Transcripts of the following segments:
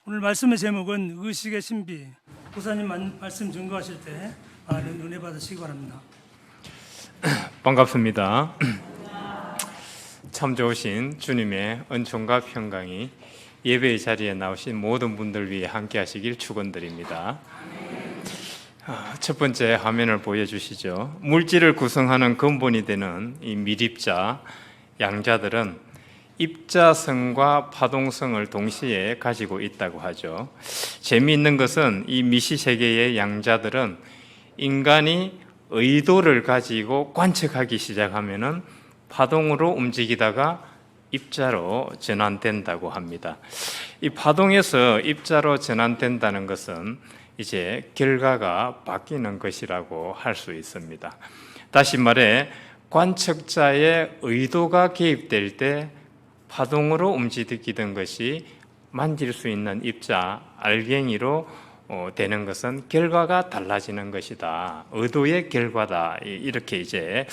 오늘 말씀의 제목은 의식의 신비. 목사님 말씀 증거하실 때 많은 은혜 받으시기 바랍니다. 반갑습니다. 참 좋으신 주님의 은총과 평강이 예배의 자리에 나오신 모든 분들 위해 함께 하시길 축원드립니다. 첫 번째 화면을 보여주시죠. 물질을 구성하는 근본이 되는 이 미립자, 양자들은 입자성과 파동성을 동시에 가지고 있다고 하죠. 재미있는 것은 이 미시세계의 양자들은 인간이 의도를 가지고 관측하기 시작하면은 파동으로 움직이다가 입자로 전환된다고 합니다. 이 파동에서 입자로 전환된다는 것은 이제 결과가 바뀌는 것이라고 할 수 있습니다. 다시 말해 관측자의 의도가 개입될 때 파동으로 움직이던 것이 만질 수 있는 입자, 알갱이로 되는 것은 결과가 달라지는 것이다. 의도의 결과다. 이렇게 이제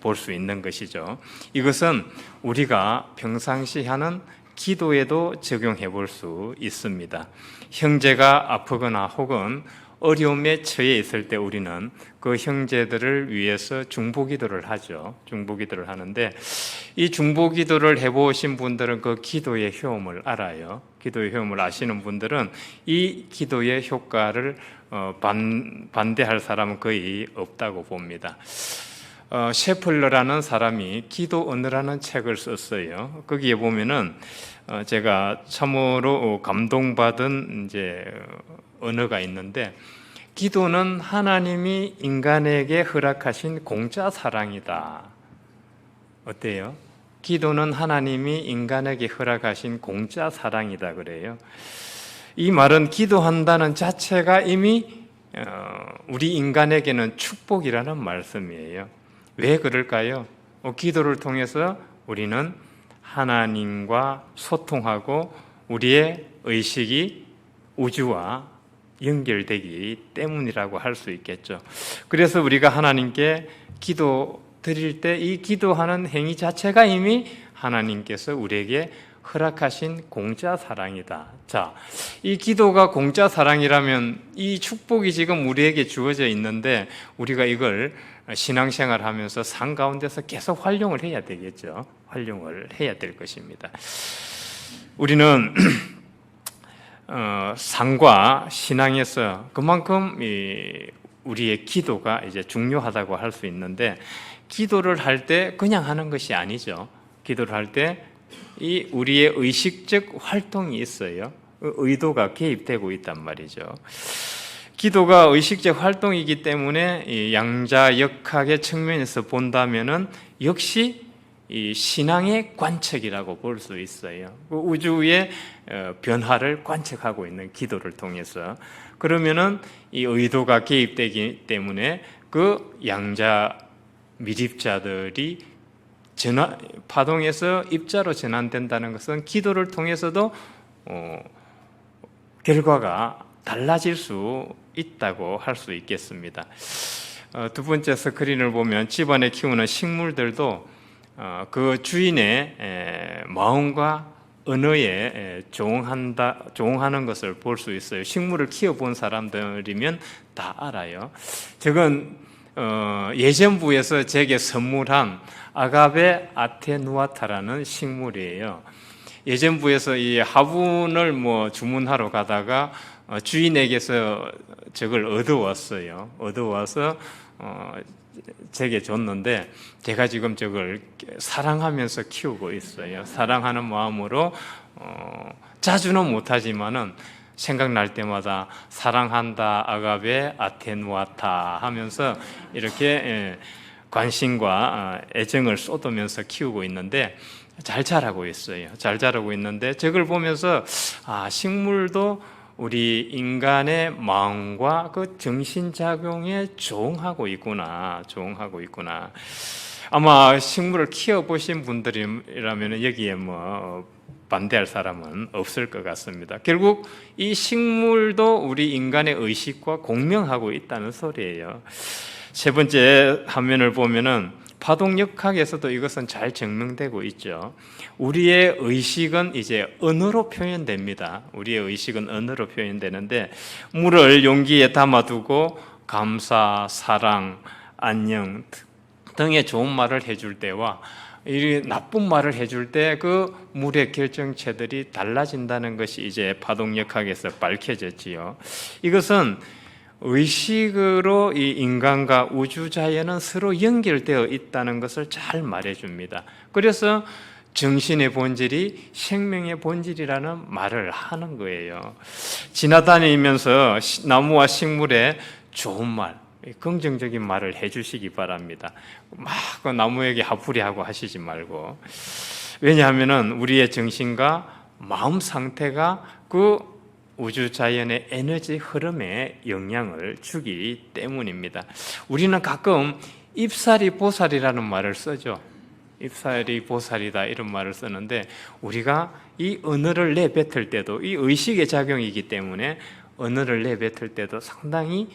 볼 수 있는 것이죠. 이것은 우리가 평상시 하는 기도에도 적용해 볼 수 있습니다. 형제가 아프거나 혹은 어려움에 처해 있을 때 우리는 그 형제들을 위해서 중보기도를 하죠. 중보기도를 하는데 이 중보기도를 해보신 분들은 그 기도의 효험을 알아요. 기도의 효험을 아시는 분들은 이 기도의 효과를 반대할 사람은 거의 없다고 봅니다. 셰플러라는 사람이 기도 언어라는 책을 썼어요. 거기에 보면은 제가 참으로 감동받은 이제 언어가 있는데, 기도는 하나님이 인간에게 허락하신 공짜 사랑이다. 어때요? 기도는 하나님이 인간에게 허락하신 공짜 사랑이다 그래요. 이 말은 기도한다는 자체가 이미 우리 인간에게는 축복이라는 말씀이에요. 왜 그럴까요? 기도를 통해서 우리는 하나님과 소통하고 우리의 의식이 우주와 연결되기 때문이라고 할 수 있겠죠. 그래서 우리가 하나님께 기도 드릴 때 이 기도하는 행위 자체가 이미 하나님께서 우리에게 허락하신 공짜 사랑이다. 자, 이 기도가 공짜 사랑이라면 이 축복이 지금 우리에게 주어져 있는데 우리가 이걸 신앙생활 하면서 산 가운데서 계속 활용을 해야 되겠죠. 활용을 해야 될 것입니다. 우리는 상과 신앙에서 그만큼 우리의 기도가 이제 중요하다고 할 수 있는데, 기도를 할 때 그냥 하는 것이 아니죠. 기도를 할 때 이 우리의 의식적 활동이 있어요. 의도가 개입되고 있단 말이죠. 기도가 의식적 활동이기 때문에 이 양자역학의 측면에서 본다면은 역시 이 신앙의 관측이라고 볼 수 있어요. 우주의 변화를 관측하고 있는 기도를 통해서. 그러면은 이 의도가 개입되기 때문에 그 양자 미립자들이 파동에서 입자로 전환된다는 것은 기도를 통해서도 결과가 달라질 수 있다고 할 수 있겠습니다. 두 번째 스크린을 보면 집안에 키우는 식물들도 그 주인의 마음과 언어에 조응하는 것을 볼 수 있어요. 식물을 키워본 사람들이면 다 알아요. 저건 예전부에서 제게 선물한 아가베 아테누아타라는 식물이에요. 예전부에서 이 화분을 주문하러 가다가 주인에게서 저걸 얻어왔어요. 얻어와서 제게 줬는데 제가 지금 저걸 사랑하면서 키우고 있어요. 사랑하는 마음으로 자주는 못하지만은 생각날 때마다 사랑한다 아가베 아테누아타 하면서 이렇게 관심과 애정을 쏟으면서 키우고 있는데 잘 자라고 있어요. 잘 자라고 있는데 저걸 보면서 식물도 우리 인간의 마음과 그 정신작용에 조응하고 있구나. 아마 식물을 키워보신 분들이라면 여기에 반대할 사람은 없을 것 같습니다. 결국 이 식물도 우리 인간의 의식과 공명하고 있다는 소리예요. 세 번째 화면을 보면은 파동역학에서도 이것은 잘 증명되고 있죠. 우리의 의식은 이제 언어로 표현됩니다. 우리의 의식은 언어로 표현되는데 물을 용기에 담아두고 감사, 사랑, 안녕 등의 좋은 말을 해줄 때와 이 나쁜 말을 해줄 때 그 물의 결정체들이 달라진다는 것이 이제 파동역학에서 밝혀졌지요. 이것은 의식으로 이 인간과 우주 자연은 서로 연결되어 있다는 것을 잘 말해줍니다. 그래서 정신의 본질이 생명의 본질이라는 말을 하는 거예요. 지나다니면서 나무와 식물에 좋은 말, 긍정적인 말을 해주시기 바랍니다. 막 그 나무에게 하풀이하고 하시지 말고. 왜냐하면 우리의 정신과 마음 상태가 그 우주 자연의 에너지 흐름에 영향을 주기 때문입니다. 우리는 가끔 입살이 보살이라는 말을 쓰죠. 입살이 보살이다 이런 말을 쓰는데 우리가 이 언어를 내뱉을 때도 이 의식의 작용이기 때문에 언어를 내뱉을 때도 상당히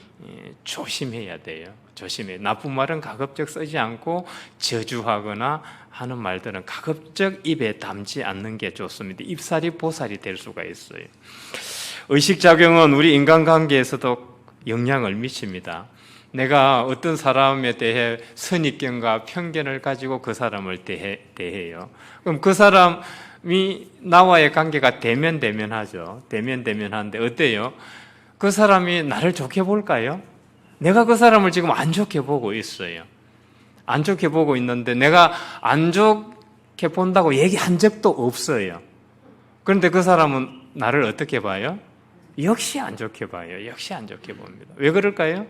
조심해야 돼요. 조심해. 나쁜 말은 가급적 쓰지 않고 저주하거나 하는 말들은 가급적 입에 담지 않는 게 좋습니다. 입살이 보살이 될 수가 있어요. 의식작용은 우리 인간관계에서도 영향을 미칩니다. 내가 어떤 사람에 대해 선입견과 편견을 가지고 그 사람을 대해요. 그럼 그 사람이 나와의 관계가 대면대면하죠. 대면대면한데 어때요? 그 사람이 나를 좋게 볼까요? 내가 그 사람을 지금 안 좋게 보고 있어요. 안 좋게 보고 있는데 내가 안 좋게 본다고 얘기한 적도 없어요. 그런데 그 사람은 나를 어떻게 봐요? 역시 안 좋게 봐요. 역시 안 좋게 봅니다. 왜 그럴까요?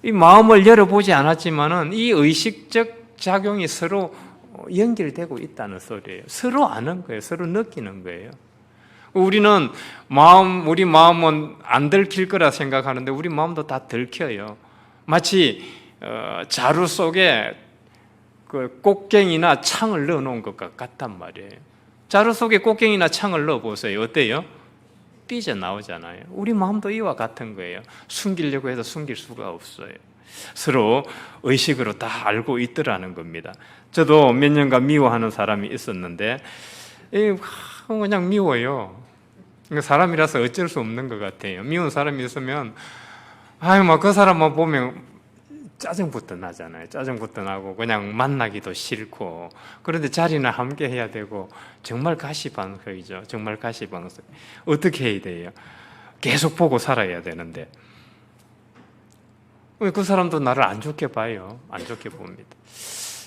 이 마음을 열어보지 않았지만은 이 의식적 작용이 서로 연결되고 있다는 소리예요. 서로 아는 거예요. 서로 느끼는 거예요. 우리는 우리 마음은 안 들킬 거라 생각하는데 우리 마음도 다 들켜요. 마치 자루 속에 그 꽃갱이나 창을 넣어놓은 것 같단 말이에요. 자루 속에 꽃갱이나 창을 넣어보세요. 어때요? 삐져나오잖아요. 우리 마음도 이와 같은 거예요. 숨기려고 해도 숨길 수가 없어요. 서로 의식으로 다 알고 있더라는 겁니다. 저도 몇 년간 미워하는 사람이 있었는데 그냥 미워요. 사람이라서 어쩔 수 없는 것 같아요. 미운 사람이 있으면 그 사람만 보면 짜증부터 나잖아요. 짜증부터 나고 그냥 만나기도 싫고 그런데 자리는 함께 해야 되고 정말 가시방석이죠. 정말 가시방석. 어떻게 해야 돼요? 계속 보고 살아야 되는데 그 사람도 나를 안 좋게 봐요. 안 좋게 봅니다.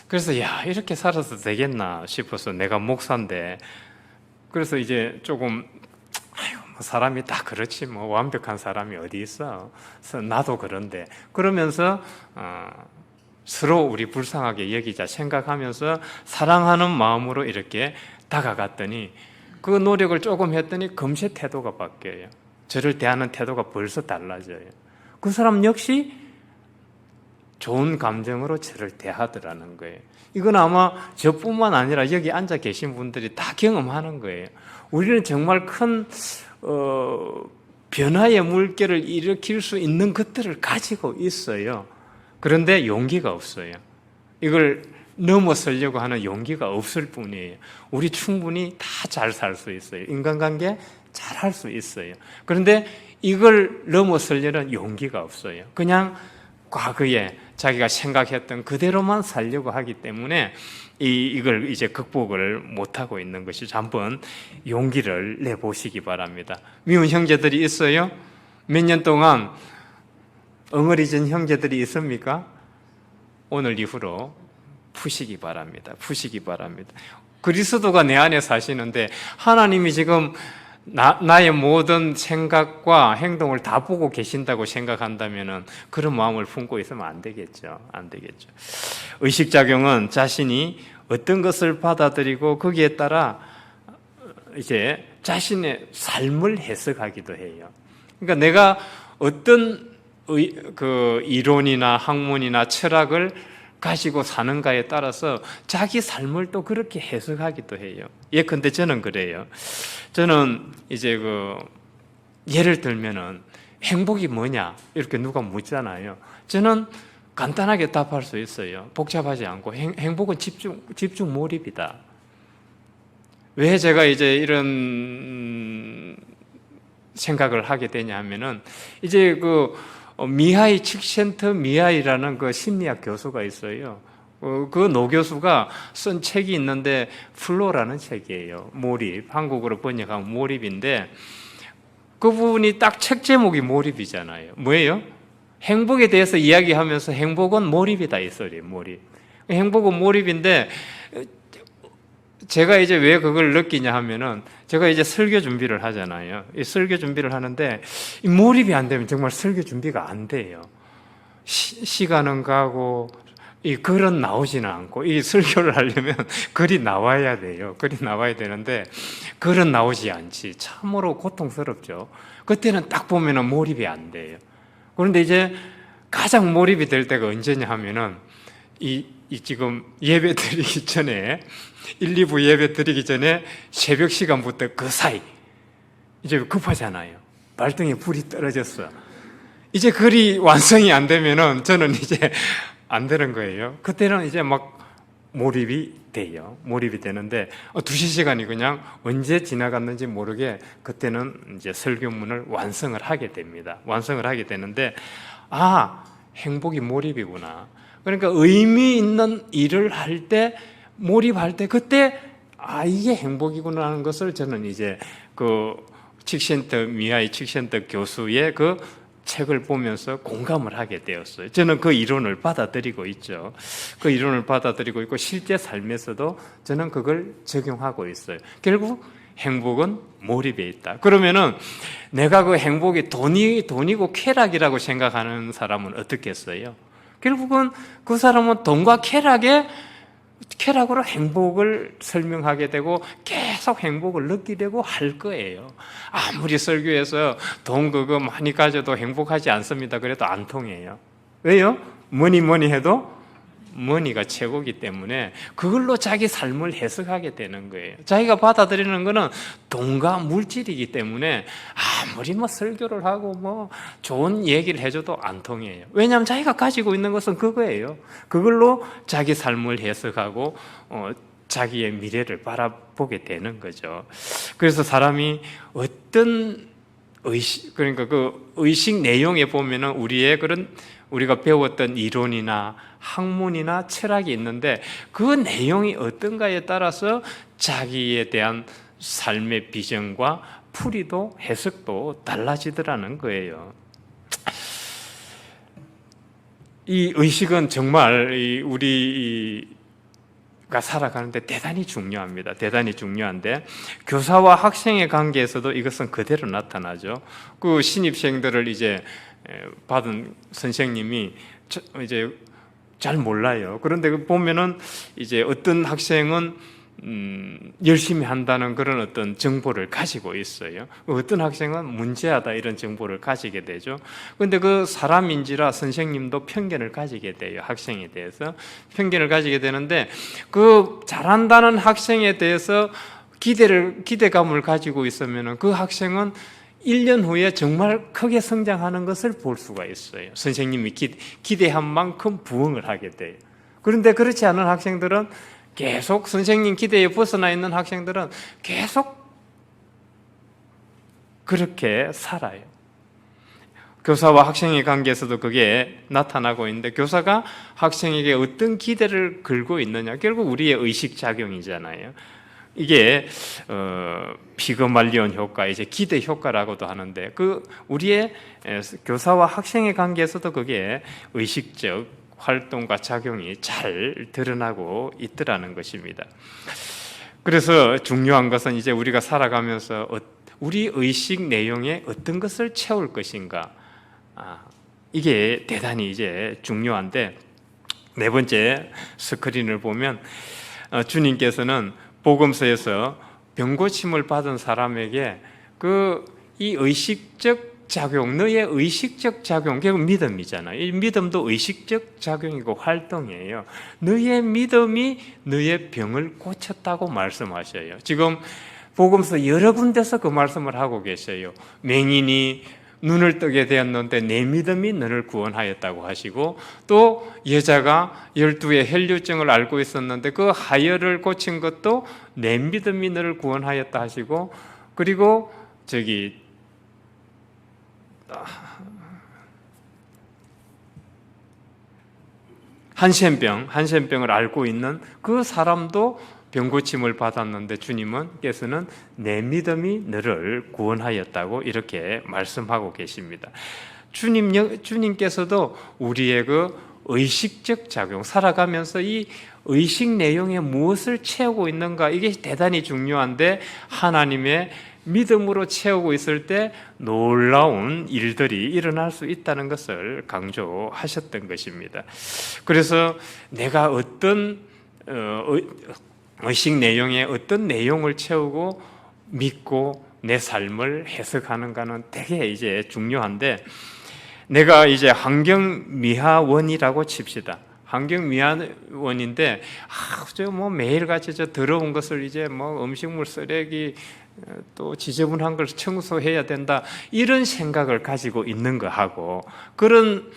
그래서 이렇게 살아도 되겠나 싶어서 내가 목사인데 그래서 이제 조금 사람이 다 그렇지 뭐 완벽한 사람이 어디 있어. 나도 그런데 그러면서 서로 우리 불쌍하게 여기자 생각하면서 사랑하는 마음으로 이렇게 다가갔더니 그 노력을 조금 했더니 금세 태도가 바뀌어요. 저를 대하는 태도가 벌써 달라져요. 그 사람 역시 좋은 감정으로 저를 대하더라는 거예요. 이건 아마 저뿐만 아니라 여기 앉아 계신 분들이 다 경험하는 거예요. 우리는 정말 큰 변화의 물결을 일으킬 수 있는 것들을 가지고 있어요. 그런데 용기가 없어요. 이걸 넘어서려고 하는 용기가 없을 뿐이에요. 우리 충분히 다 잘 살 수 있어요. 인간관계 잘 할 수 있어요. 그런데 이걸 넘어서려는 용기가 없어요. 그냥 과거에 자기가 생각했던 그대로만 살려고 하기 때문에 이걸 이제 극복을 못하고 있는 것이죠. 한번 용기를 내보시기 바랍니다. 미운 형제들이 있어요? 몇 년 동안 엉어리진 형제들이 있습니까? 오늘 이후로 푸시기 바랍니다. 푸시기 바랍니다. 그리스도가 내 안에 사시는데 하나님이 지금 나의 모든 생각과 행동을 다 보고 계신다고 생각한다면 그런 마음을 품고 있으면 안 되겠죠. 안 되겠죠. 의식작용은 자신이 어떤 것을 받아들이고 거기에 따라 이제 자신의 삶을 해석하기도 해요. 그러니까 내가 어떤 그 이론이나 학문이나 철학을 가지고 사는가에 따라서 자기 삶을 또 그렇게 해석하기도 해요. 예컨대 저는 그래요. 저는 이제 예를 들면은 행복이 뭐냐 이렇게 누가 묻잖아요. 저는 간단하게 답할 수 있어요. 복잡하지 않고 행복은 집중 몰입이다. 왜 제가 이제 이런 생각을 하게 되냐 하면은 이제 그 미하이 칙센터 미하이라는 그 심리학 교수가 있어요. 그 노 교수가 쓴 책이 있는데 플로라는 책이에요. 몰입, 한국어로 번역하면 몰입인데 그분이 딱 책 제목이 몰입이잖아요. 뭐예요? 행복에 대해서 이야기하면서 행복은 몰입이다 이 소리예요. 몰입. 행복은 몰입인데 제가 이제 왜 그걸 느끼냐 하면은 제가 이제 설교 준비를 하잖아요. 이 설교 준비를 하는데 이 몰입이 안 되면 정말 설교 준비가 안 돼요. 시간은 가고 이 글은 나오지는 않고 이 설교를 하려면 글이 나와야 돼요. 글이 나와야 되는데 글은 나오지 않지. 참으로 고통스럽죠. 그때는 딱 보면은 몰입이 안 돼요. 그런데 이제 가장 몰입이 될 때가 언제냐 하면은 이 지금 예배 드리기 전에 1, 2부 예배 드리기 전에 새벽 시간부터 그 사이 이제 급하잖아요. 발등에 불이 떨어졌어. 이제 글이 완성이 안 되면은 저는 이제 안 되는 거예요. 그때는 이제 막 몰입이 돼요. 몰입이 되는데 2시간이 그냥 언제 지나갔는지 모르게 그때는 이제 설교문을 완성을 하게 됩니다. 완성을 하게 되는데 행복이 몰입이구나. 그러니까 의미 있는 일을 할 때 몰입할 때 그때 이게 행복이구나 하는 것을 저는 이제 그 미하이 칙센터 교수의 그 책을 보면서 공감을 하게 되었어요. 저는 그 이론을 받아들이고 있죠. 그 이론을 받아들이고 있고 실제 삶에서도 저는 그걸 적용하고 있어요. 결국 행복은 몰입에 있다. 그러면은 내가 그 행복이 돈이고 쾌락이라고 생각하는 사람은 어떻겠어요? 결국은 그 사람은 돈과 쾌락으로 행복을 설명하게 되고 계속 행복을 느끼게 되고 할 거예요. 아무리 설교에서 돈 그거 많이 가져도 행복하지 않습니다. 그래도 안 통해요. 왜요? 뭐니 해도 머니가 최고이기 때문에 그걸로 자기 삶을 해석하게 되는 거예요. 자기가 받아들이는 거는 돈과 물질이기 때문에 아무리 설교를 하고 좋은 얘기를 해줘도 안 통해요. 왜냐하면 자기가 가지고 있는 것은 그거예요. 그걸로 자기 삶을 해석하고 자기의 미래를 바라보게 되는 거죠. 그래서 사람이 어떤 그러니까 그 의식 내용에 보면은 우리가 배웠던 이론이나 학문이나 철학이 있는데 그 내용이 어떤가에 따라서 자기에 대한 삶의 비전과 풀이도 해석도 달라지더라는 거예요. 이 의식은 정말 우리가 살아가는데 대단히 중요합니다. 대단히 중요한데 교사와 학생의 관계에서도 이것은 그대로 나타나죠. 그 신입생들을 이제 받은 선생님이 이제 잘 몰라요. 그런데 보면은 이제 어떤 학생은 열심히 한다는 그런 어떤 정보를 가지고 있어요. 어떤 학생은 문제하다 이런 정보를 가지게 되죠. 그런데 그 사람인지라 선생님도 편견을 가지게 돼요. 학생에 대해서 편견을 가지게 되는데 그 잘한다는 학생에 대해서 기대감을 가지고 있으면은 그 학생은 1년 후에 정말 크게 성장하는 것을 볼 수가 있어요. 선생님이 기대한 만큼 부응을 하게 돼요. 그런데 그렇지 않은 학생들은 계속 선생님 기대에 벗어나 있는 학생들은 계속 그렇게 살아요. 교사와 학생의 관계에서도 그게 나타나고 있는데 교사가 학생에게 어떤 기대를 걸고 있느냐 결국 우리의 의식작용이잖아요. 이게 피그말리온 효과, 이제 기대 효과라고도 하는데 그 우리의 교사와 학생의 관계에서도 그게 의식적 활동과 작용이 잘 드러나고 있더라는 것입니다. 그래서 중요한 것은 이제 우리가 살아가면서 우리 의식 내용에 어떤 것을 채울 것인가, 이게 대단히 이제 중요한데 네 번째 스크린을 보면 주님께서는 복음서에서 병고침을 받은 사람에게 이 의식적 작용, 너의 의식적 작용, 결국 믿음이잖아요. 이 믿음도 의식적 작용이고 활동이에요. 너의 믿음이 너의 병을 고쳤다고 말씀하셔요. 지금 복음서 여러 군데서 그 말씀을 하고 계셔요. 맹인이 눈을 뜨게 되었는데 내 믿음이 너를 구원하였다고 하시고, 또 여자가 12의 혈류증을 앓고 있었는데 그 하혈을 고친 것도 내 믿음이 너를 구원하였다 하시고, 그리고 한센병을 앓고 있는 그 사람도 병고침을 받았는데 주님께서는 내 믿음이 너를 구원하였다고 이렇게 말씀하고 계십니다. 주님께서도 우리의 그 의식적 작용, 살아가면서 이 의식 내용에 무엇을 채우고 있는가, 이게 대단히 중요한데, 하나님의 믿음으로 채우고 있을 때 놀라운 일들이 일어날 수 있다는 것을 강조하셨던 것입니다. 그래서 내가 어떤 의식 내용에 어떤 내용을 채우고 믿고 내 삶을 해석하는가는 되게 이제 중요한데, 내가 이제 환경미화원이라고 칩시다. 환경미화원인데, 저 뭐 매일같이 저 더러운 것을 이제 뭐 음식물 쓰레기 또 지저분한 걸 청소해야 된다, 이런 생각을 가지고 있는 거하고, 그런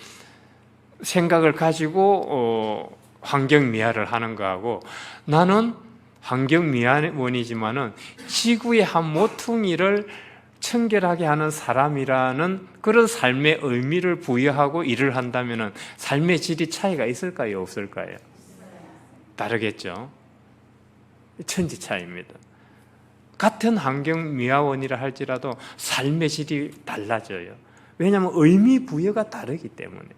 생각을 가지고 환경미화를 하는 거하고, 나는 환경미화원이지만은 지구의 한 모퉁이를 청결하게 하는 사람이라는 그런 삶의 의미를 부여하고 일을 한다면 삶의 질이 차이가 있을까요, 없을까요? 다르겠죠. 천지 차이입니다. 같은 환경미화원이라 할지라도 삶의 질이 달라져요. 왜냐하면 의미 부여가 다르기 때문에,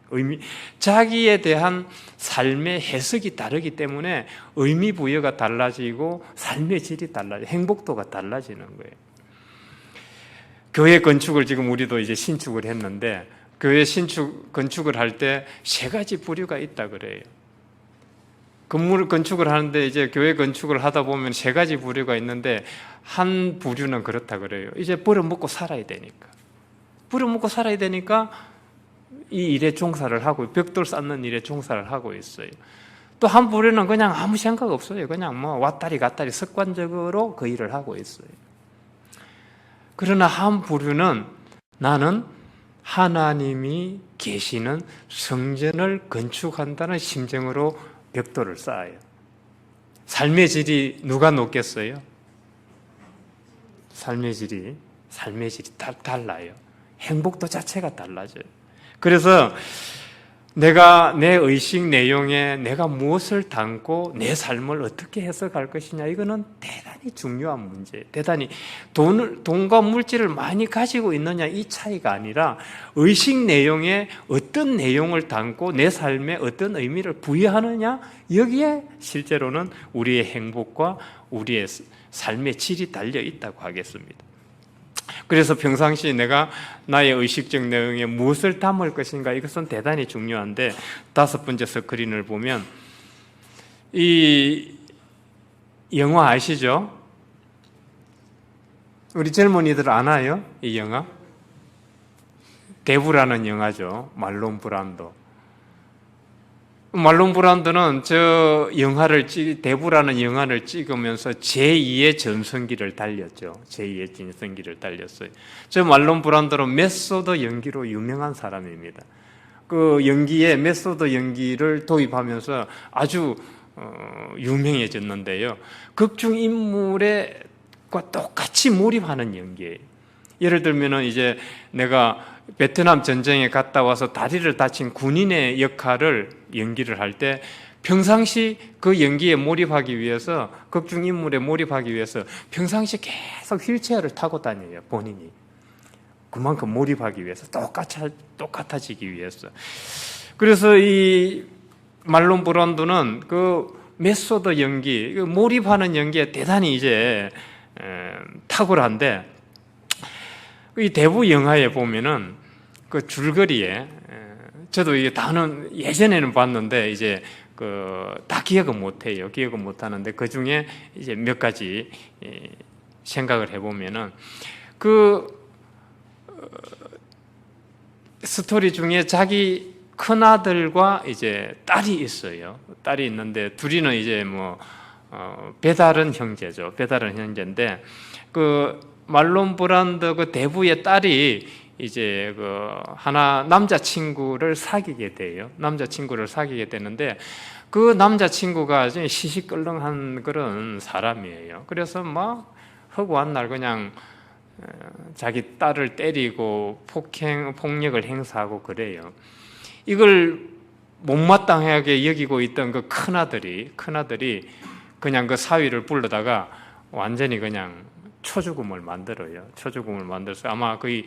자기에 대한 삶의 해석이 다르기 때문에 의미 부여가 달라지고 삶의 질이 달라져요. 행복도가 달라지는 거예요. 교회 건축을 지금 우리도 이제 신축을 했는데, 교회 건축을 할 때 세 가지 부류가 있다 그래요. 건물 건축을 하는데 이제 교회 건축을 하다 보면 세 가지 부류가 있는데, 한 부류는 그렇다 그래요. 이제 벌어먹고 살아야 되니까. 이 일에 종사를 하고, 벽돌 쌓는 일에 종사를 하고 있어요. 또 한 부류는 그냥 아무 생각 없어요. 그냥 뭐 왔다리 갔다리 습관적으로 그 일을 하고 있어요. 그러나 한 부류는 나는 하나님이 계시는 성전을 건축한다는 심정으로 벽돌을 쌓아요. 삶의 질이 누가 높겠어요? 삶의 질이 달라요. 행복도 자체가 달라져요. 그래서 내가 내 의식 내용에 내가 무엇을 담고 내 삶을 어떻게 해석할 것이냐, 이거는 대단히 중요한 문제예요. 대단히 돈과 물질을 많이 가지고 있느냐, 이 차이가 아니라 의식 내용에 어떤 내용을 담고 내 삶에 어떤 의미를 부여하느냐, 여기에 실제로는 우리의 행복과 우리의 삶의 질이 달려 있다고 하겠습니다. 그래서 평상시 내가 나의 의식적 내용에 무엇을 담을 것인가, 이것은 대단히 중요한데, 5번째 스크린을 보면 이 영화 아시죠? 우리 젊은이들 아나요? 이 영화? 대부라는 영화죠. 말론 브란도. 말론 브란도는 대부라는 영화를 찍으면서 제2의 전성기를 달렸죠. 제2의 전성기를 달렸어요. 저 말론 브란도는 메소드 연기로 유명한 사람입니다. 그 연기에 메소드 연기를 도입하면서 아주 유명해졌는데요. 극중 인물과 똑같이 몰입하는 연기예요. 예를 들면은 이제 내가 베트남 전쟁에 갔다 와서 다리를 다친 군인의 역할을 연기를 할 때 평상시 그 연기에 몰입하기 위해서, 극중 인물에 몰입하기 위해서 평상시 계속 휠체어를 타고 다녀요, 본인이. 그만큼 몰입하기 위해서, 똑같아지기 위해서. 그래서 이 말론 브란도는 그 메소드 연기, 몰입하는 연기에 대단히 이제 탁월한데, 이 대부 영화에 보면은 그 줄거리에, 저도 이게 다는 예전에는 봤는데 이제 다 기억은 못해요. 기억은 못하는데 그 중에 이제 몇 가지 생각을 해보면은, 그 스토리 중에 자기 큰 아들과 이제 딸이 있어요. 딸이 있는데 둘이는 이제 뭐 배다른 형제죠. 배다른 형제인데 그 말론 브란도 그 대부의 딸이 이제 그 하나 남자친구를 사귀게 돼요. 남자친구를 사귀게 되는데 그 남자친구가 시시껄렁한 그런 사람이에요. 그래서 막 허구한 날 그냥 자기 딸을 때리고 폭력을 행사하고 그래요. 이걸 못마땅하게 여기고 있던 그 큰아들이 그냥 그 사위를 불러다가 완전히 그냥 초죽음을 만들어요. 초죽음을 만들어서 아마 거의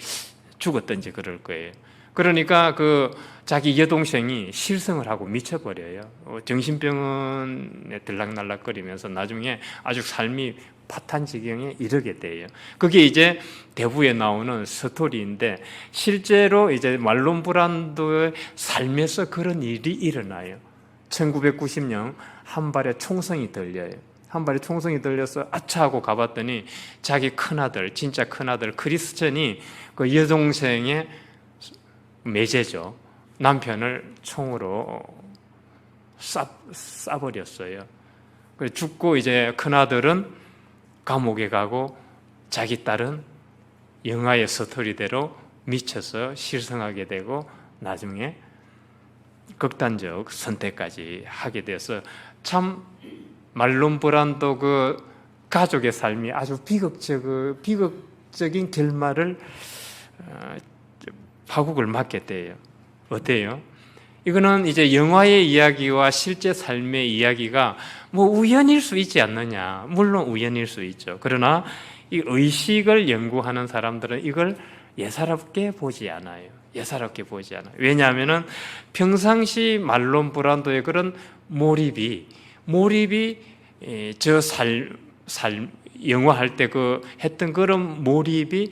죽었던지 그럴 거예요. 그러니까 그 자기 여동생이 실성을 하고 미쳐버려요. 정신병원에 들락날락거리면서 나중에 아주 삶이 파탄지경에 이르게 돼요. 그게 이제 대부에 나오는 스토리인데 실제로 이제 말론 브란도의 삶에서 그런 일이 일어나요. 1990년 한 발에 총성이 들려요. 한 발에 총성이 들려서 아차 하고 가봤더니 자기 큰아들, 진짜 큰아들 크리스천이 그 여동생의 매제죠. 남편을 총으로 쏴버렸어요. 죽고 이제 큰아들은 감옥에 가고 자기 딸은 영화의 스토리대로 미쳐서 실성하게 되고 나중에 극단적 선택까지 하게 돼서 참 말론 브란도 그 가족의 삶이 아주 비극적인 결말을 파국을 맞게 돼요. 어때요? 이거는 이제 영화의 이야기와 실제 삶의 이야기가 뭐 우연일 수 있지 않느냐. 물론 우연일 수 있죠. 그러나 이 의식을 연구하는 사람들은 이걸 예사롭게 보지 않아요. 예사롭게 보지 않아요. 왜냐하면은 평상시 말론 브란도의 그런 몰입이 저 영화 할 때 그 했던 그런 몰입이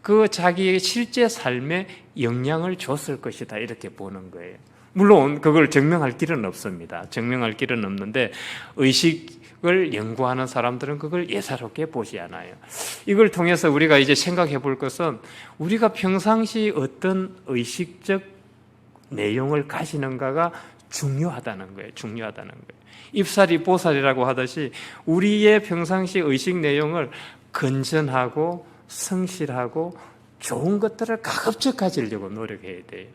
그 자기의 실제 삶에 영향을 줬을 것이다 이렇게 보는 거예요. 물론 그걸 증명할 길은 없습니다. 증명할 길은 없는데 의식을 연구하는 사람들은 그걸 예사롭게 보지 않아요. 이걸 통해서 우리가 이제 생각해 볼 것은 우리가 평상시 어떤 의식적 내용을 가지는가가 중요하다는 거예요. 중요하다는 거예요. 입살이 보살이라고 하듯이 우리의 평상시 의식 내용을 건전하고 성실하고 좋은 것들을 가급적 가지려고 노력해야 돼요.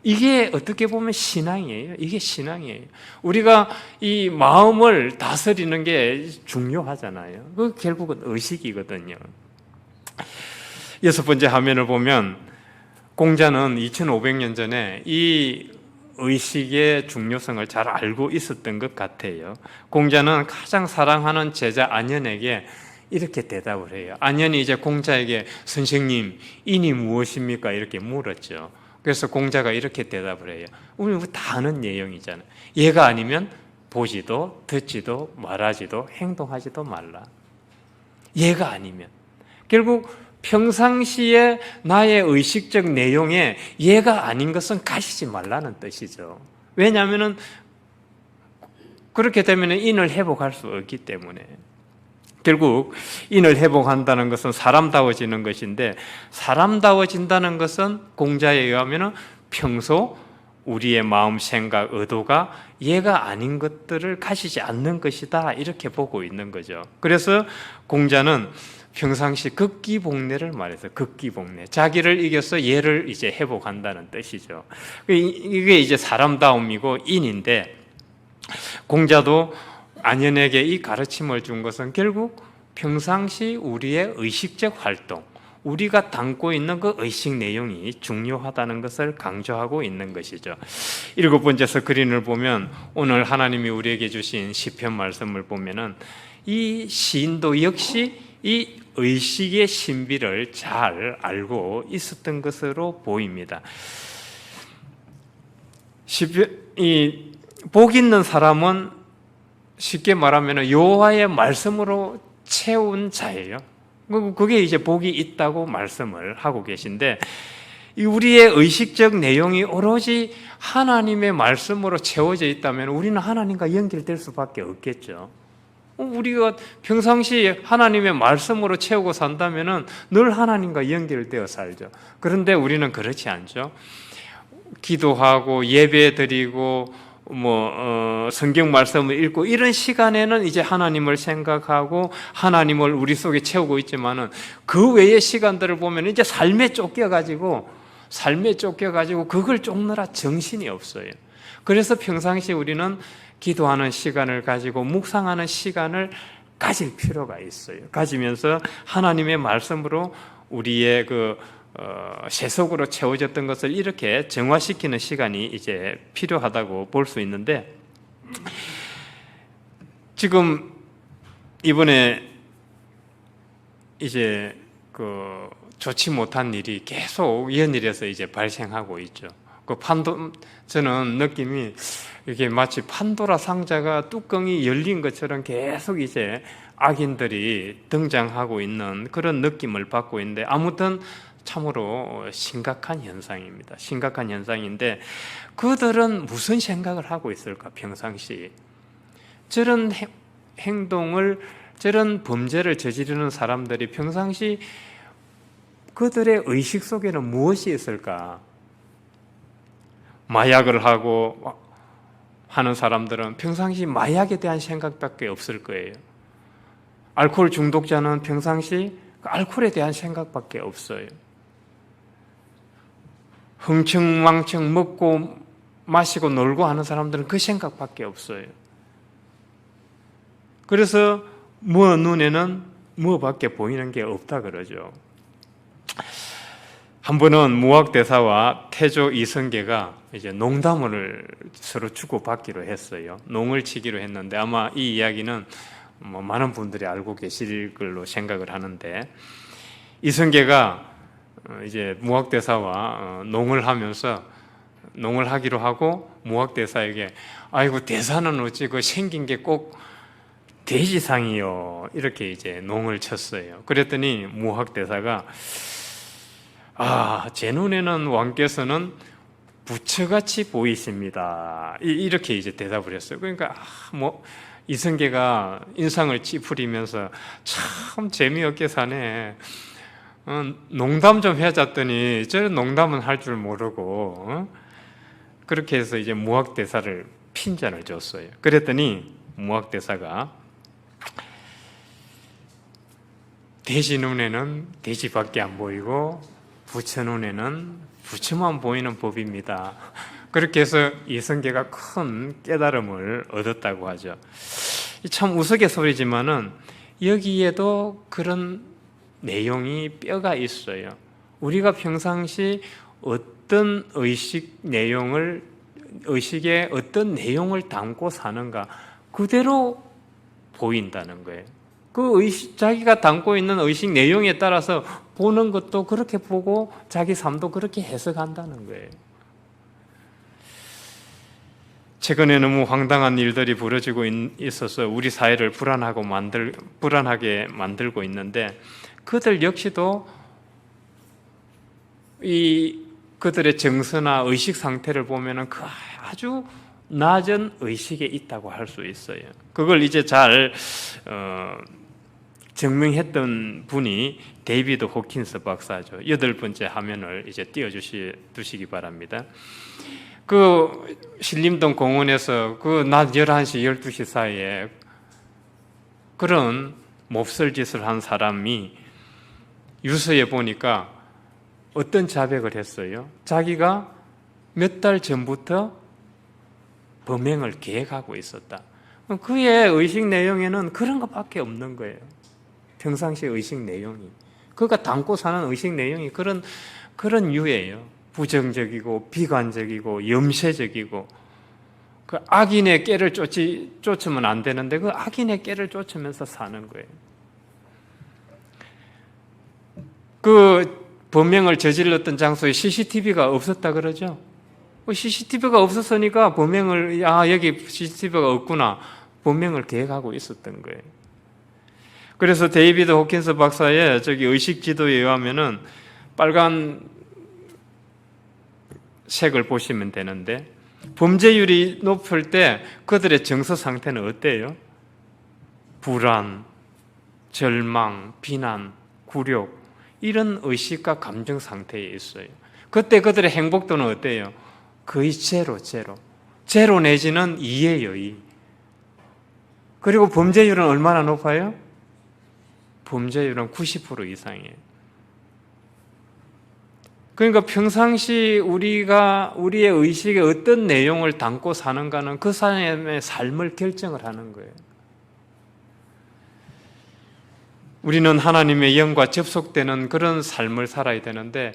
이게 어떻게 보면 신앙이에요. 이게 신앙이에요. 우리가 이 마음을 다스리는 게 중요하잖아요. 그 결국은 의식이거든요. 6번째 화면을 보면 공자는 2500년 전에 이 의식의 중요성을 잘 알고 있었던 것 같아요. 공자는 가장 사랑하는 제자 안현에게 이렇게 대답을 해요. 안현이 이제 공자에게 선생님, 인이 무엇입니까? 이렇게 물었죠. 그래서 공자가 이렇게 대답을 해요. 우리 다 아는 내용이잖아요. 얘가 아니면 보지도 듣지도 말하지도 행동하지도 말라. 얘가 아니면. 결국 평상시에 나의 의식적 내용에 얘가 아닌 것은 가시지 말라는 뜻이죠. 왜냐하면 그렇게 되면 인을 회복할 수 없기 때문에. 결국 인을 회복한다는 것은 사람다워지는 것인데 사람다워진다는 것은 공자에 의하면 평소 우리의 마음, 생각, 의도가 얘가 아닌 것들을 가지지 않는 것이다 이렇게 보고 있는 거죠. 그래서 공자는 평상시 극기복례를 말해서 극기복례, 자기를 이겨서 얘를 이제 회복한다는 뜻이죠. 이게 이제 사람다움이고 인인데 공자도 안현에게 이 가르침을 준 것은 결국 평상시 우리의 의식적 활동, 우리가 담고 있는 그 의식 내용이 중요하다는 것을 강조하고 있는 것이죠. 7번째 스크린을 보면 오늘 하나님이 우리에게 주신 시편 말씀을 보면은 이 시인도 역시 이 의식의 신비를 잘 알고 있었던 것으로 보입니다. 복 있는 사람은 쉽게 말하면 여호와의 말씀으로 채운 자예요. 그게 이제 복이 있다고 말씀을 하고 계신데 우리의 의식적 내용이 오로지 하나님의 말씀으로 채워져 있다면 우리는 하나님과 연결될 수밖에 없겠죠. 우리가 평상시 하나님의 말씀으로 채우고 산다면 늘 하나님과 연결되어 살죠. 그런데 우리는 그렇지 않죠. 기도하고 예배 드리고 성경 말씀을 읽고 이런 시간에는 이제 하나님을 생각하고 하나님을 우리 속에 채우고 있지만은 그 외의 시간들을 보면 이제 삶에 쫓겨가지고 그걸 쫓느라 정신이 없어요. 그래서 평상시 우리는 기도하는 시간을 가지고 묵상하는 시간을 가질 필요가 있어요. 가지면서 하나님의 말씀으로 우리의 세속으로 채워졌던 것을 이렇게 정화시키는 시간이 이제 필요하다고 볼 수 있는데, 지금 이번에 이제 좋지 못한 일이 계속 연일해서 이제 발생하고 있죠. 저는 느낌이 이게 마치 판도라 상자가 뚜껑이 열린 것처럼 계속 이제 악인들이 등장하고 있는 그런 느낌을 받고 있는데, 아무튼 참으로 심각한 현상입니다. 심각한 현상인데, 그들은 무슨 생각을 하고 있을까? 평상시 저런 행동을, 저런 범죄를 저지르는 사람들이 평상시 그들의 의식 속에는 무엇이 있을까? 마약을 하고 하는 사람들은 평상시 마약에 대한 생각밖에 없을 거예요. 알코올 중독자는 평상시 알코올에 대한 생각밖에 없어요. 흥청망청 먹고 마시고 놀고 하는 사람들은 그 생각밖에 없어요. 그래서 눈에는 뭐밖에 보이는 게 없다 그러죠. 한 번은 무학대사와 태조 이성계가 이제 농담을 서로 주고받기로 했어요. 농을 치기로 했는데, 아마 이 이야기는 많은 분들이 알고 계실 걸로 생각을 하는데, 이성계가 이제 무학대사와 농을 하면서 농을 하기로 하고 무학대사에게 아이고 대사는 어찌 생긴 게 꼭 돼지상이요, 이렇게 이제 농을 쳤어요. 그랬더니 무학대사가 제 눈에는 왕께서는 부처같이 보이십니다, 이렇게 이제 대답을 했어요. 그러니까 이성계가 인상을 찌푸리면서 참 재미없게 사네, 농담 좀 해줬더니 저런 농담은 할 줄 모르고, 그렇게 해서 이제 무학대사를 핀잔을 줬어요. 그랬더니 무학대사가 돼지 눈에는 돼지밖에 안 보이고 부처 눈에는 부처만 보이는 법입니다. 그렇게 해서 이성계가 큰 깨달음을 얻었다고 하죠. 참 우스갯소리지만은 여기에도 그런 내용이 뼈가 있어요. 우리가 평상시 어떤 의식에 어떤 내용을 담고 사는가, 그대로 보인다는 거예요. 자기가 담고 있는 의식 내용에 따라서 보는 것도 그렇게 보고 자기 삶도 그렇게 해석한다는 거예요. 최근에 너무 황당한 일들이 벌어지고 있어서 우리 사회를 불안하게 만들고 있는데, 그들 역시도 그들의 정서나 의식 상태를 보면은 그 아주 낮은 의식에 있다고 할 수 있어요. 그걸 이제 잘 증명했던 분이 데이비드 호킨스 박사죠. 8번째 화면을 이제 띄워주시기 바랍니다. 신림동 공원에서 낮 11시, 12시 사이에 그런 몹쓸 짓을 한 사람이 유서에 보니까 어떤 자백을 했어요? 자기가 몇 달 전부터 범행을 계획하고 있었다. 그의 의식 내용에는 그런 것밖에 없는 거예요. 평상시 의식 내용이, 그가 담고 사는 의식 내용이 그런 유예요. 부정적이고 비관적이고 염세적이고, 그 악인의 깨를 쫓으면 안 되는데 그 악인의 깨를 쫓으면서 사는 거예요. 그 범행을 저질렀던 장소에 CCTV가 없었다 그러죠. CCTV가 없었으니까 여기 CCTV가 없구나, 범행을 계획하고 있었던 거예요. 그래서 데이비드 호킨스 박사의 의식 지도에 의하면은 빨간 색을 보시면 되는데, 범죄율이 높을 때 그들의 정서 상태는 어때요? 불안, 절망, 비난, 굴욕, 이런 의식과 감정 상태에 있어요. 그때 그들의 행복도는 어때요? 거의 제로. 제로 내지는 2예요. 2. 그리고 범죄율은 얼마나 높아요? 범죄율은 90% 이상이에요. 그러니까 평상시 우리가 우리의 의식에 어떤 내용을 담고 사는가는 그 사람의 삶을 결정을 하는 거예요. 우리는 하나님의 영과 접속되는 그런 삶을 살아야 되는데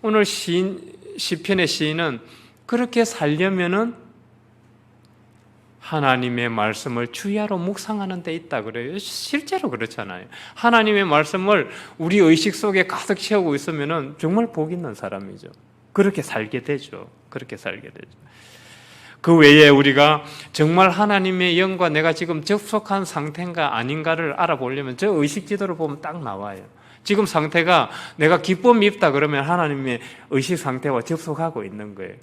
오늘 시편의 시인은 그렇게 살려면은 하나님의 말씀을 주야로 묵상하는 데 있다 그래요. 실제로 그렇잖아요. 하나님의 말씀을 우리 의식 속에 가득 채우고 있으면은 정말 복 있는 사람이죠. 그렇게 살게 되죠. 그렇게 살게 되죠. 그 외에 우리가 정말 하나님의 영과 내가 지금 접속한 상태인가 아닌가를 알아보려면 저 의식 지도를 보면 딱 나와요. 지금 상태가 내가 기쁨이 있다 그러면 하나님의 의식 상태와 접속하고 있는 거예요.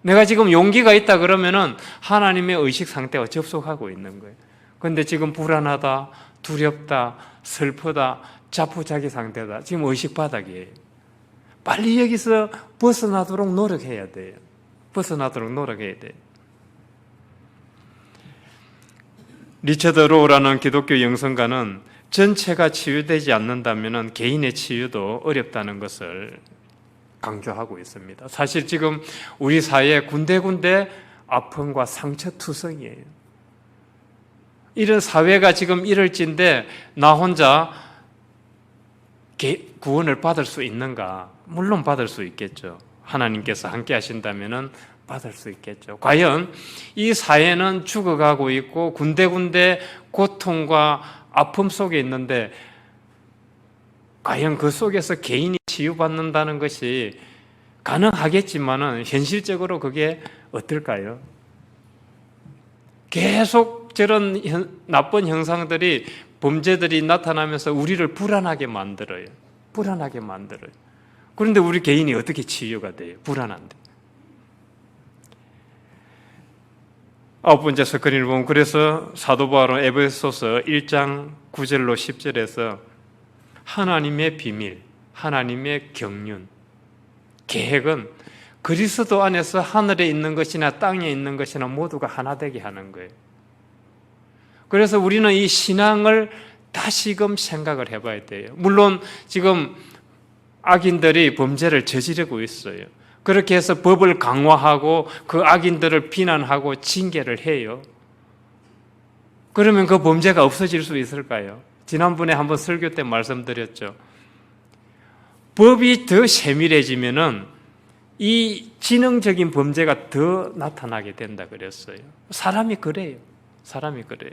내가 지금 용기가 있다 그러면은 하나님의 의식 상태와 접속하고 있는 거예요. 그런데 지금 불안하다, 두렵다, 슬프다, 자포자기 상태다. 지금 의식 바닥이에요. 빨리 여기서 벗어나도록 노력해야 돼요. 벗어나도록 노력해야 돼요. 리처드 로우라는 기독교 영성가는 전체가 치유되지 않는다면 개인의 치유도 어렵다는 것을 강조하고 있습니다. 사실 지금 우리 사회에 군데군데 아픔과 상처투성이에요. 이런 사회가 지금 이럴진데 나 혼자 구원을 받을 수 있는가? 물론 받을 수 있겠죠. 하나님께서 함께 하신다면 받을 수 있겠죠. 과연 이 사회는 죽어가고 있고 군데군데 고통과 아픔 속에 있는데 과연 그 속에서 개인이 치유받는다는 것이 가능하겠지만은 현실적으로 그게 어떨까요? 계속 저런 나쁜 형상들이 범죄들이 나타나면서 우리를 불안하게 만들어요. 불안하게 만들어요. 그런데 우리 개인이 어떻게 치유가 돼요? 불안한데. 9번째 서클린을 보면 그래서 사도 바울은 에베소서 1장 9절로 10절에서 하나님의 비밀, 하나님의 경륜, 계획은 그리스도 안에서 하늘에 있는 것이나 땅에 있는 것이나 모두가 하나 되게 하는 거예요. 그래서 우리는 이 신앙을 다시금 생각을 해봐야 돼요. 물론 지금 악인들이 범죄를 저지르고 있어요. 그렇게 해서 법을 강화하고 그 악인들을 비난하고 징계를 해요. 그러면 그 범죄가 없어질 수 있을까요? 지난번에 한번 설교 때 말씀드렸죠. 법이 더 세밀해지면은 이 지능적인 범죄가 더 나타나게 된다 그랬어요. 사람이 그래요. 사람이 그래요.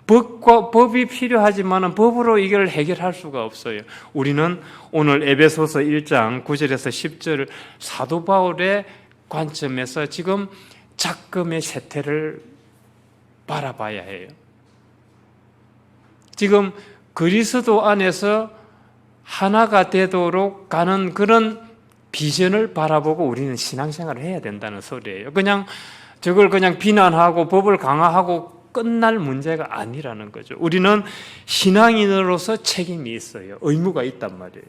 법이 필요하지만 법으로 이걸 해결할 수가 없어요. 우리는 오늘 에베소서 1장 9절에서 10절 사도 바울의 관점에서 지금 작금의 세태를 바라봐야 해요. 지금 그리스도 안에서 하나가 되도록 가는 그런 비전을 바라보고 우리는 신앙생활을 해야 된다는 소리예요. 저걸 그냥 비난하고 법을 강화하고 끝날 문제가 아니라는 거죠. 우리는 신앙인으로서 책임이 있어요. 의무가 있단 말이에요.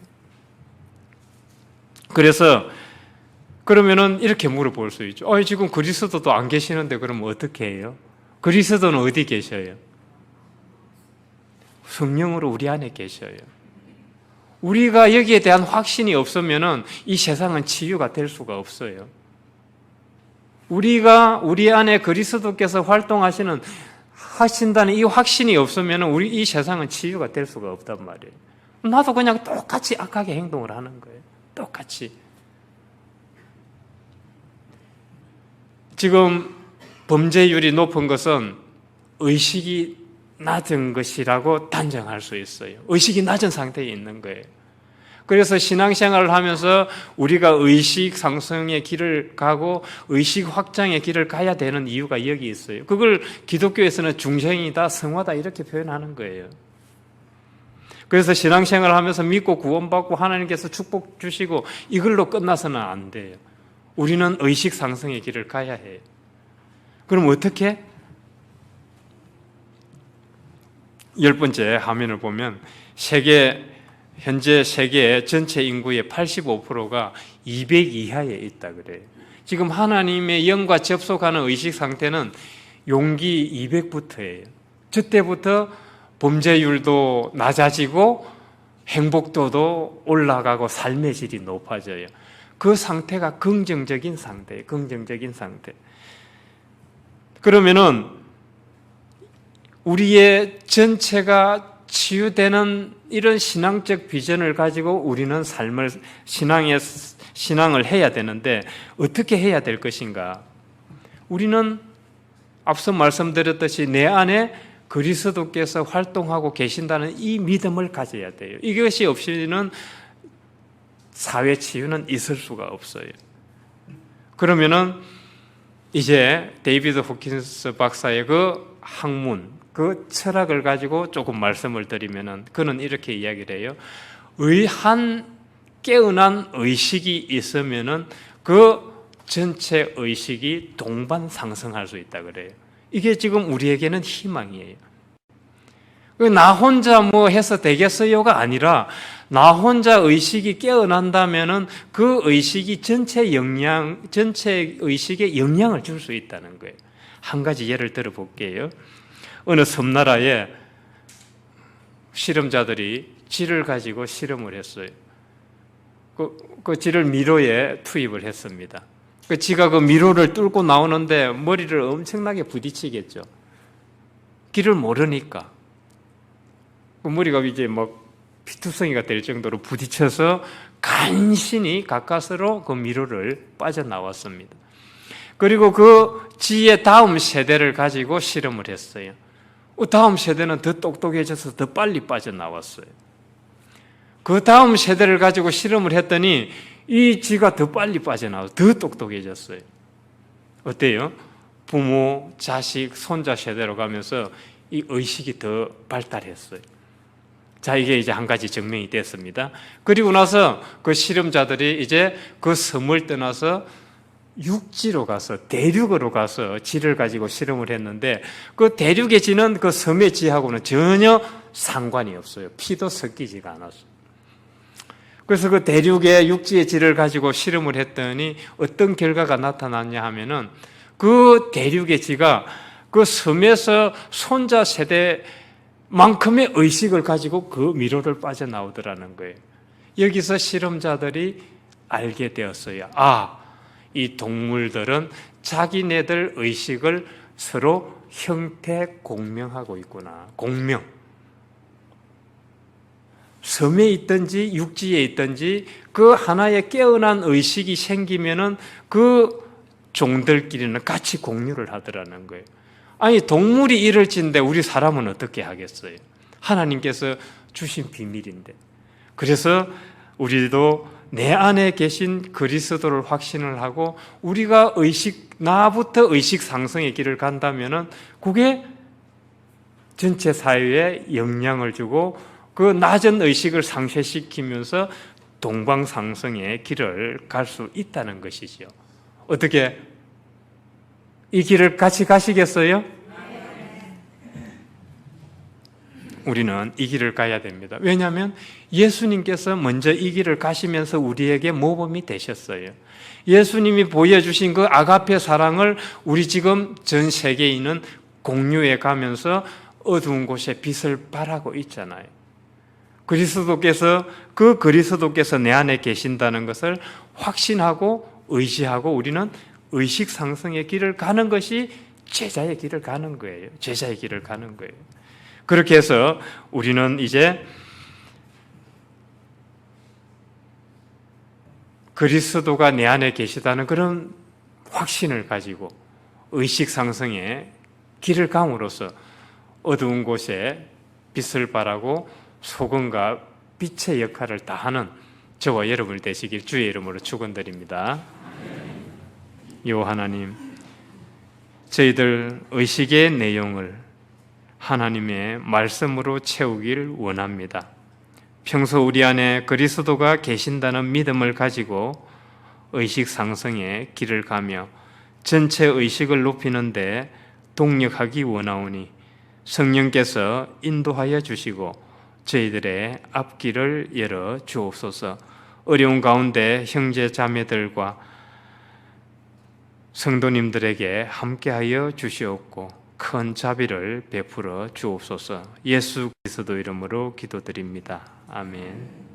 그래서 그러면은 이렇게 물어볼 수 있죠. 지금 그리스도도 안 계시는데 그러면 어떻게 해요? 그리스도는 어디 계셔요? 성령으로 우리 안에 계셔요. 우리가 여기에 대한 확신이 없으면은 이 세상은 치유가 될 수가 없어요. 우리가 우리 안에 그리스도께서 하신다는 이 확신이 없으면 우리 이 세상은 치유가 될 수가 없단 말이에요. 나도 그냥 똑같이 악하게 행동을 하는 거예요. 똑같이. 지금 범죄율이 높은 것은 의식이 낮은 것이라고 단정할 수 있어요. 의식이 낮은 상태에 있는 거예요. 그래서 신앙생활을 하면서 우리가 의식 상승의 길을 가고 의식 확장의 길을 가야 되는 이유가 여기 있어요. 그걸 기독교에서는 중생이다, 성화다 이렇게 표현하는 거예요. 그래서 신앙생활을 하면서 믿고 구원받고 하나님께서 축복 주시고 이걸로 끝나서는 안 돼요. 우리는 의식 상승의 길을 가야 해요. 그럼 어떻게? 10번째 화면을 보면 현재 세계 전체 인구의 85%가 200 이하에 있다 그래요. 지금 하나님의 영과 접속하는 의식 상태는 용기 200부터예요. 저때부터 범죄율도 낮아지고 행복도도 올라가고 삶의 질이 높아져요. 그 상태가 긍정적인 상태예요. 긍정적인 상태. 그러면은 우리의 전체가 치유되는 이런 신앙적 비전을 가지고 우리는 신앙을 해야 되는데 어떻게 해야 될 것인가? 우리는 앞서 말씀드렸듯이 내 안에 그리스도께서 활동하고 계신다는 이 믿음을 가져야 돼요. 이것이 없이는 사회 치유는 있을 수가 없어요. 그러면은 이제 데이비드 호킨스 박사의 그 학문, 그 철학을 가지고 조금 말씀을 드리면은 그는 이렇게 이야기를 해요. 한 깨어난 의식이 있으면은 그 전체 의식이 동반 상승할 수 있다 그래요. 이게 지금 우리에게는 희망이에요. 나 혼자 뭐 해서 되겠어요가 아니라 나 혼자 의식이 깨어난다면은 그 의식이 전체 의식에 영향을 줄 수 있다는 거예요. 한 가지 예를 들어 볼게요. 어느 섬나라에 실험자들이 쥐를 가지고 실험을 했어요. 그 쥐를 미로에 투입을 했습니다. 그 쥐가 그 미로를 뚫고 나오는데 머리를 엄청나게 부딪히겠죠. 길을 모르니까. 그 머리가 이제 막 피투성이가 될 정도로 부딪혀서 간신히 가까스로 그 미로를 빠져나왔습니다. 그리고 그 쥐의 다음 세대를 가지고 실험을 했어요. 다음 세대는 더 똑똑해져서 더 빨리 빠져나왔어요. 그 다음 세대를 가지고 실험을 했더니 이 쥐가 더 빨리 빠져나와서 더 똑똑해졌어요. 어때요? 부모, 자식, 손자 세대로 가면서 이 의식이 더 발달했어요. 자, 이게 이제 한 가지 증명이 됐습니다. 그리고 나서 그 실험자들이 이제 그 섬을 떠나서 육지로 가서, 대륙으로 가서 쥐를 가지고 실험을 했는데 그 대륙의 쥐는 그 섬의 쥐하고는 전혀 상관이 없어요. 피도 섞이지가 않았어요. 그래서 그 대륙의 육지의 쥐를 가지고 실험을 했더니 어떤 결과가 나타났냐 하면은 그 대륙의 쥐가 그 섬에서 손자 세대만큼의 의식을 가지고 그 미로를 빠져나오더라는 거예요. 여기서 실험자들이 알게 되었어요. 이 동물들은 자기네들 의식을 서로 형태 공명하고 있구나. 공명. 섬에 있든지 육지에 있든지 그 하나의 깨어난 의식이 생기면은 그 종들끼리는 같이 공유를 하더라는 거예요. 아니, 동물이 이럴 짓인데 우리 사람은 어떻게 하겠어요? 하나님께서 주신 비밀인데. 그래서 우리도 내 안에 계신 그리스도를 확신을 하고 우리가 나부터 의식 상승의 길을 간다면은 그게 전체 사회에 영향을 주고 그 낮은 의식을 상쇄시키면서 동방상승의 길을 갈 수 있다는 것이죠. 어떻게 이 길을 같이 가시겠어요? 우리는 이 길을 가야 됩니다. 왜냐하면 예수님께서 먼저 이 길을 가시면서 우리에게 모범이 되셨어요. 예수님이 보여주신 그 아가페 사랑을 우리 지금 전 세계에 있는 공유해 가면서 어두운 곳에 빛을 발하고 있잖아요. 그리스도께서 내 안에 계신다는 것을 확신하고 의지하고 우리는 의식 상승의 길을 가는 것이 제자의 길을 가는 거예요. 제자의 길을 가는 거예요. 그렇게 해서 우리는 이제 그리스도가 내 안에 계시다는 그런 확신을 가지고 의식 상승의 길을 감으로써 어두운 곳에 빛을 발하고 소금과 빛의 역할을 다하는 저와 여러분이 되시길 주의 이름으로 축원드립니다. 요 하나님, 저희들 의식의 내용을 하나님의 말씀으로 채우길 원합니다. 평소 우리 안에 그리스도가 계신다는 믿음을 가지고 의식 상승의 길을 가며 전체 의식을 높이는 데 동력하기 원하오니 성령께서 인도하여 주시고 저희들의 앞길을 열어 주옵소서. 어려운 가운데 형제 자매들과 성도님들에게 함께하여 주시옵고 큰 자비를 베풀어 주옵소서. 예수 그리스도 이름으로 기도드립니다. 아멘.